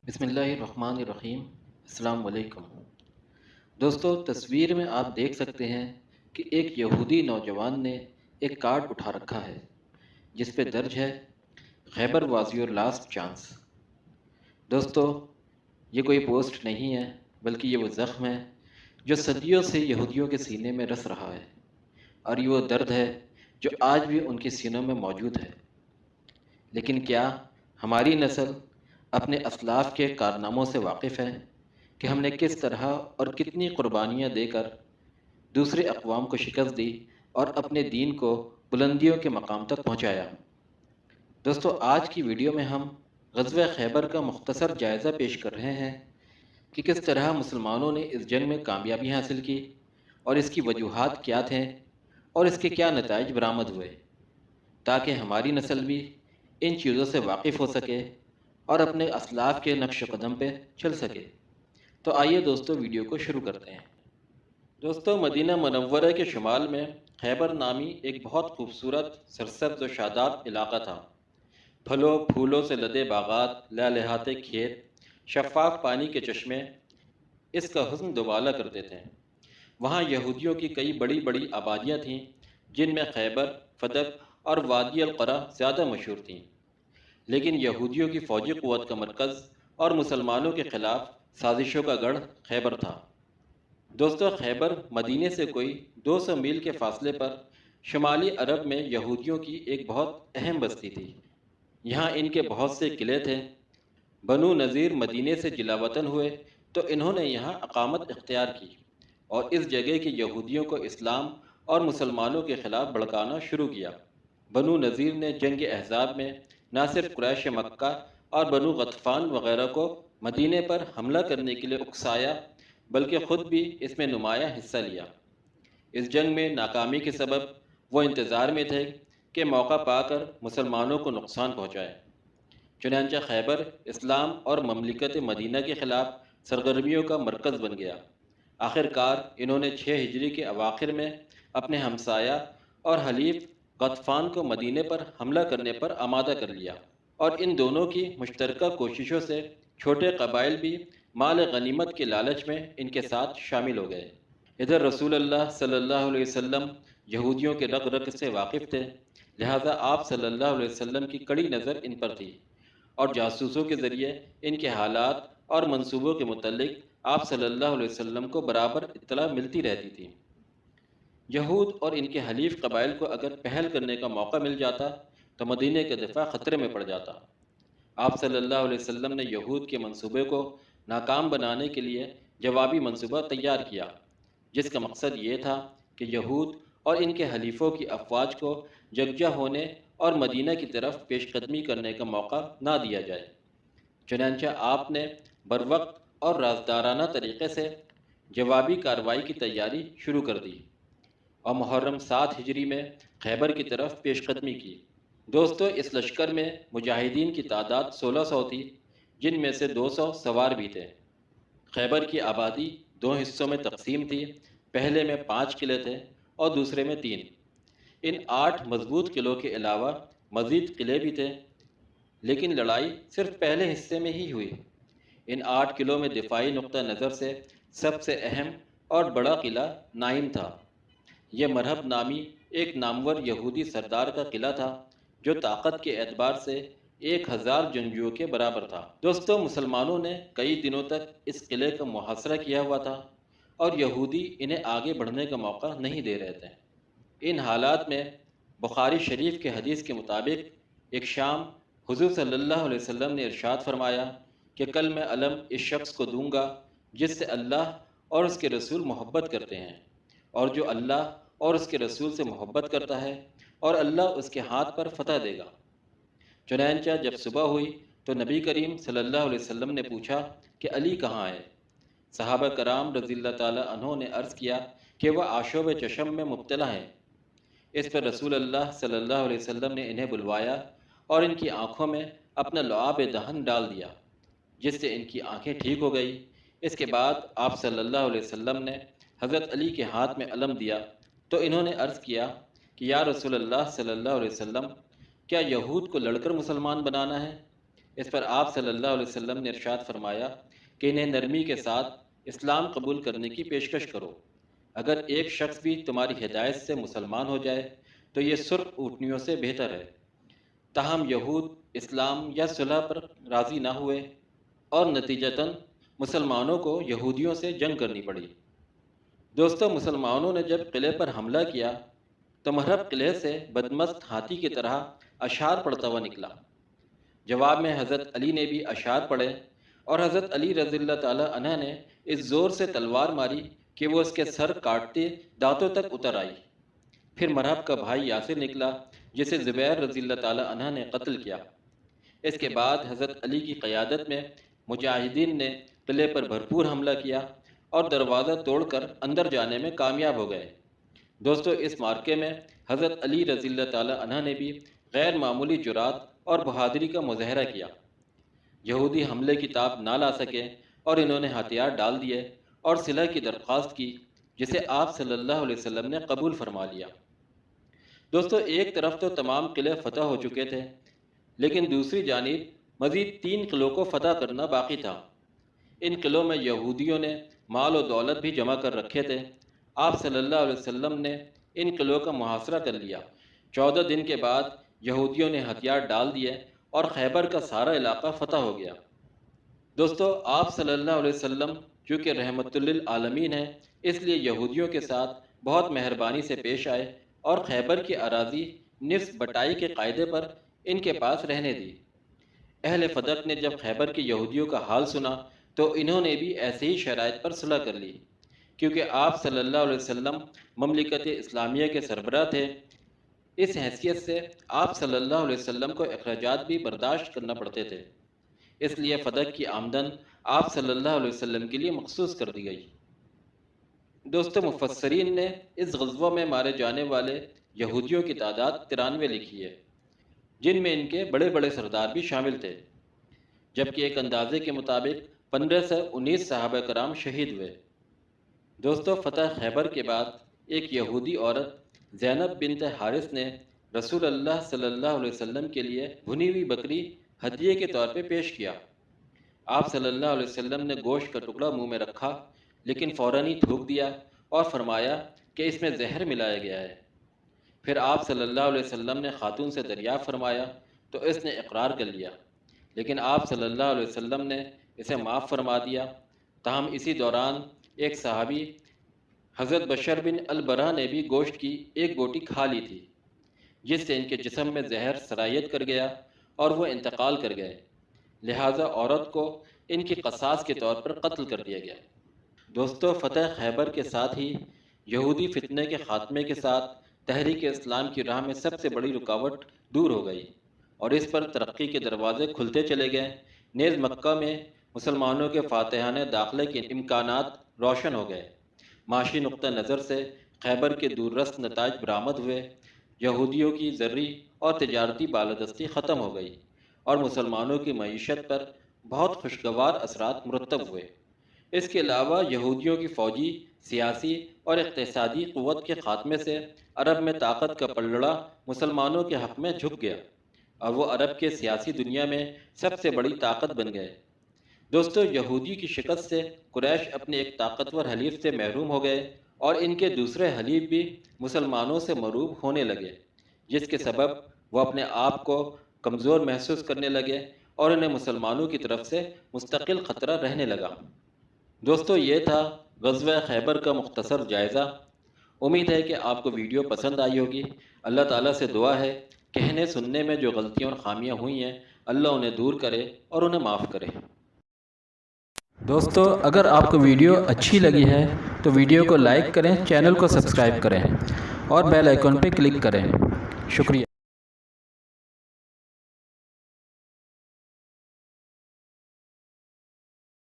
بسم اللہ الرحمن الرحیم۔ السلام علیکم دوستو، تصویر میں آپ دیکھ سکتے ہیں کہ ایک یہودی نوجوان نے ایک کارڈ اٹھا رکھا ہے جس پہ درج ہے خیبر واز یور لاسٹ چانس۔ دوستو، یہ کوئی پوسٹ نہیں ہے بلکہ یہ وہ زخم ہے جو صدیوں سے یہودیوں کے سینے میں رس رہا ہے، اور یہ وہ درد ہے جو آج بھی ان کے سینوں میں موجود ہے۔ لیکن کیا ہماری نسل اپنے اسلاف کے کارناموں سے واقف ہے کہ ہم نے کس طرح اور کتنی قربانیاں دے کر دوسرے اقوام کو شکست دی اور اپنے دین کو بلندیوں کے مقام تک پہنچایا؟ دوستو، آج کی ویڈیو میں ہم غزوہ خیبر کا مختصر جائزہ پیش کر رہے ہیں کہ کس طرح مسلمانوں نے اس جنگ میں کامیابی حاصل کی اور اس کی وجوہات کیا تھیں اور اس کے کیا نتائج برآمد ہوئے، تاکہ ہماری نسل بھی ان چیزوں سے واقف ہو سکے اور اپنے اسلاف کے نقش و قدم پہ چل سکے۔ تو آئیے دوستو، ویڈیو کو شروع کرتے ہیں۔ دوستو، مدینہ منورہ کے شمال میں خیبر نامی ایک بہت خوبصورت سرسبز و شاداب علاقہ تھا۔ پھلوں پھولوں سے لدے باغات، لہلہاتے کھیت، شفاف پانی کے چشمے اس کا حسن دوبالا کرتے تھے۔ وہاں یہودیوں کی کئی بڑی بڑی آبادیاں تھیں، جن میں خیبر، فدق اور وادی القرا زیادہ مشہور تھیں۔ لیکن یہودیوں کی فوجی قوت کا مرکز اور مسلمانوں کے خلاف سازشوں کا گڑھ خیبر تھا۔ دوستو، خیبر مدینے سے کوئی 200 میل کے فاصلے پر شمالی عرب میں یہودیوں کی ایک بہت اہم بستی تھی۔ یہاں ان کے بہت سے قلعے تھے۔ بنو نذیر مدینے سے جلا وطن ہوئے تو انہوں نے یہاں اقامت اختیار کی اور اس جگہ کے یہودیوں کو اسلام اور مسلمانوں کے خلاف بھڑکانا شروع کیا۔ بنو نذیر نے جنگ احزاب میں نہ صرف قریش مکہ اور بنو غطفان وغیرہ کو مدینے پر حملہ کرنے کے لیے اکسایا، بلکہ خود بھی اس میں نمایاں حصہ لیا۔ اس جنگ میں ناکامی کے سبب وہ انتظار میں تھے کہ موقع پا کر مسلمانوں کو نقصان پہنچائے۔ چنانچہ خیبر اسلام اور مملکت مدینہ کے خلاف سرگرمیوں کا مرکز بن گیا۔ آخر کار انہوں نے 6 ہجری کے اواخر میں اپنے ہمسایہ اور حلیف غطفان کو مدینے پر حملہ کرنے پر آمادہ کر لیا، اور ان دونوں کی مشترکہ کوششوں سے چھوٹے قبائل بھی مال غنیمت کے لالچ میں ان کے ساتھ شامل ہو گئے۔ ادھر رسول اللہ صلی اللہ علیہ وسلم یہودیوں کے رگ رگ سے واقف تھے، لہذا آپ صلی اللہ علیہ وسلم کی کڑی نظر ان پر تھی، اور جاسوسوں کے ذریعے ان کے حالات اور منصوبوں کے متعلق آپ صلی اللہ علیہ وسلم کو برابر اطلاع ملتی رہتی تھی۔ یہود اور ان کے حلیف قبائل کو اگر پہل کرنے کا موقع مل جاتا تو مدینے کا دفاع خطرے میں پڑ جاتا۔ آپ صلی اللہ علیہ وسلم نے یہود کے منصوبے کو ناکام بنانے کے لیے جوابی منصوبہ تیار کیا، جس کا مقصد یہ تھا کہ یہود اور ان کے حلیفوں کی افواج کو یکجا ہونے اور مدینہ کی طرف پیش قدمی کرنے کا موقع نہ دیا جائے۔ چنانچہ آپ نے بروقت اور رازدارانہ طریقے سے جوابی کارروائی کی تیاری شروع کر دی اور محرم 7 ہجری میں خیبر کی طرف پیش قدمی کی۔ دوستو، اس لشکر میں مجاہدین کی تعداد 1600 تھی، جن میں سے 200 سوار بھی تھے۔ خیبر کی آبادی 2 حصوں میں تقسیم تھی، پہلے میں 5 قلعے تھے اور دوسرے میں 3۔ ان 8 مضبوط قلعوں کے علاوہ مزید قلعے بھی تھے، لیکن لڑائی صرف پہلے حصے میں ہی ہوئی۔ ان 8 قلعوں میں دفاعی نقطہ نظر سے سب سے اہم اور بڑا قلعہ نائم تھا۔ یہ مرہب نامی ایک نامور یہودی سردار کا قلعہ تھا، جو طاقت کے اعتبار سے 1000 جنگجوؤں کے برابر تھا۔ دوستو، مسلمانوں نے کئی دنوں تک اس قلعے کا محاصرہ کیا ہوا تھا اور یہودی انہیں آگے بڑھنے کا موقع نہیں دے رہے تھے۔ ان حالات میں بخاری شریف کے حدیث کے مطابق ایک شام حضور صلی اللہ علیہ وسلم نے ارشاد فرمایا کہ کل میں علم اس شخص کو دوں گا جس سے اللہ اور اس کے رسول محبت کرتے ہیں، اور جو اللہ اور اس کے رسول سے محبت کرتا ہے، اور اللہ اس کے ہاتھ پر فتح دے گا۔ چنانچہ جب صبح ہوئی تو نبی کریم صلی اللہ علیہ وسلم نے پوچھا کہ علی کہاں ہے؟ صحابہ کرام رضی اللہ تعالیٰ عنہ نے عرض کیا کہ وہ آشوب چشم میں مبتلا ہیں۔ اس پر رسول اللہ صلی اللہ علیہ وسلم نے انہیں بلوایا اور ان کی آنکھوں میں اپنا لعاب دہن ڈال دیا، جس سے ان کی آنکھیں ٹھیک ہو گئی۔ اس کے بعد آپ صلی اللہ علیہ وسلم نے حضرت علی کے ہاتھ میں علم دیا تو انہوں نے عرض کیا کہ یا رسول اللہ صلی اللہ علیہ وسلم، کیا یہود کو لڑ کر مسلمان بنانا ہے؟ اس پر آپ صلی اللہ علیہ وسلم نے ارشاد فرمایا کہ انہیں نرمی کے ساتھ اسلام قبول کرنے کی پیشکش کرو۔ اگر ایک شخص بھی تمہاری ہدایت سے مسلمان ہو جائے تو یہ سرخ اونٹنیوں سے بہتر ہے۔ تاہم یہود اسلام یا صلح پر راضی نہ ہوئے اور نتیجتاً مسلمانوں کو یہودیوں سے جنگ کرنی پڑی۔ دوستو، مسلمانوں نے جب قلعے پر حملہ کیا تو محرب قلعے سے بدمست ہاتھی کی طرح اشعار پڑھتا ہوا نکلا۔ جواب میں حضرت علی نے بھی اشعار پڑھے اور حضرت علی رضی اللہ تعالی عنہ نے اس زور سے تلوار ماری کہ وہ اس کے سر کاٹتے دانتوں تک اتر آئی۔ پھر مرحب کا بھائی یاسر نکلا جسے زبیر رضی اللہ تعالی عنہ نے قتل کیا۔ اس کے بعد حضرت علی کی قیادت میں مجاہدین نے قلعے پر بھرپور حملہ کیا اور دروازہ توڑ کر اندر جانے میں کامیاب ہو گئے۔ دوستو، اس معرکے میں حضرت علی رضی اللہ تعالی عنہ نے بھی غیر معمولی جرات اور بہادری کا مظاہرہ کیا۔ یہودی حملے کی تاب نہ لا سکے اور انہوں نے ہتھیار ڈال دیے اور صلح کی درخواست کی، جسے آپ صلی اللہ علیہ وسلم نے قبول فرما لیا۔ دوستو، ایک طرف تو تمام قلعے فتح ہو چکے تھے، لیکن دوسری جانب مزید 3 قلعوں کو فتح کرنا باقی تھا۔ ان قلعوں میں یہودیوں نے مال و دولت بھی جمع کر رکھے تھے۔ آپ صلی اللہ علیہ وسلم نے ان قلعوں کا محاصرہ کر لیا۔ 14 دن کے بعد یہودیوں نے ہتھیار ڈال دیے اور خیبر کا سارا علاقہ فتح ہو گیا۔ دوستو، آپ صلی اللہ علیہ وسلم چونکہ رحمت للعالمین ہیں، اس لیے یہودیوں کے ساتھ بہت مہربانی سے پیش آئے اور خیبر کی اراضی نصف بٹائی کے قاعدے پر ان کے پاس رہنے دی۔ اہل فدق نے جب خیبر کے یہودیوں کا حال سنا تو انہوں نے بھی ایسے ہی شرائط پر صلح کر لی۔ کیونکہ آپ صلی اللہ علیہ وسلم مملکت اسلامیہ کے سربراہ تھے، اس حیثیت سے آپ صلی اللہ علیہ وسلم کو اخراجات بھی برداشت کرنا پڑتے تھے، اس لیے فدق کی آمدن آپ صلی اللہ علیہ وسلم کے لیے مخصوص کر دی گئی۔ دوستو، مفسرین نے اس غزوہ میں مارے جانے والے یہودیوں کی تعداد 93 لکھی ہے، جن میں ان کے بڑے بڑے سردار بھی شامل تھے، جبکہ ایک اندازے کے مطابق 15 سے 19 صحابہ کرام شہید ہوئے۔ دوستو، فتح خیبر کے بعد ایک یہودی عورت زینب بنت حارث نے رسول اللہ صلی اللہ علیہ وسلم کے لیے بھنی ہوئی بکری ہدیے کے طور پہ پیش کیا۔ آپ صلی اللہ علیہ وسلم نے گوشت کا ٹکڑا منہ میں رکھا، لیکن فوراً ہی تھوک دیا اور فرمایا کہ اس میں زہر ملایا گیا ہے۔ پھر آپ صلی اللہ علیہ وسلم نے خاتون سے دریافت فرمایا تو اس نے اقرار کر لیا، لیکن آپ صلی اللہ علیہ وسلم نے اسے معاف فرما دیا۔ تاہم اسی دوران ایک صحابی حضرت بشر بن البرہ نے بھی گوشت کی ایک بوٹی کھا لی تھی، جس سے ان کے جسم میں زہر سرایت کر گیا اور وہ انتقال کر گئے، لہٰذا عورت کو ان کی قصاص کے طور پر قتل کر دیا گیا۔ دوستو، فتح خیبر کے ساتھ ہی یہودی فتنے کے خاتمے کے ساتھ تحریک اسلام کی راہ میں سب سے بڑی رکاوٹ دور ہو گئی اور اس پر ترقی کے دروازے کھلتے چلے گئے۔ نیز مکہ میں مسلمانوں کے فاتحانہ داخلے کے امکانات روشن ہو گئے۔ معاشی نقطہ نظر سے خیبر کے دور رس نتائج برآمد ہوئے۔ یہودیوں کی زرعی اور تجارتی بالادستی ختم ہو گئی اور مسلمانوں کی معیشت پر بہت خوشگوار اثرات مرتب ہوئے۔ اس کے علاوہ یہودیوں کی فوجی، سیاسی اور اقتصادی قوت کے خاتمے سے عرب میں طاقت کا پلڑا مسلمانوں کے حق میں جھک گیا اور وہ عرب کے سیاسی دنیا میں سب سے بڑی طاقت بن گئے۔ دوستو، یہودی کی شکست سے قریش اپنے ایک طاقتور حلیف سے محروم ہو گئے اور ان کے دوسرے حلیف بھی مسلمانوں سے مروب ہونے لگے، جس کے سبب وہ اپنے آپ کو کمزور محسوس کرنے لگے اور انہیں مسلمانوں کی طرف سے مستقل خطرہ رہنے لگا۔ دوستو، یہ تھا غزوہ خیبر کا مختصر جائزہ۔ امید ہے کہ آپ کو ویڈیو پسند آئی ہوگی۔ اللہ تعالیٰ سے دعا ہے کہنے سننے میں جو غلطیاں اور خامیاں ہوئی ہیں، اللہ انہیں دور کرے اور انہیں معاف کرے۔ دوستو، اگر آپ کو ویڈیو اچھی لگی ہے تو ویڈیو کو لائک کریں، چینل کو سبسکرائب کریں اور بیل آئیکن پہ کلک کریں۔ شکریہ۔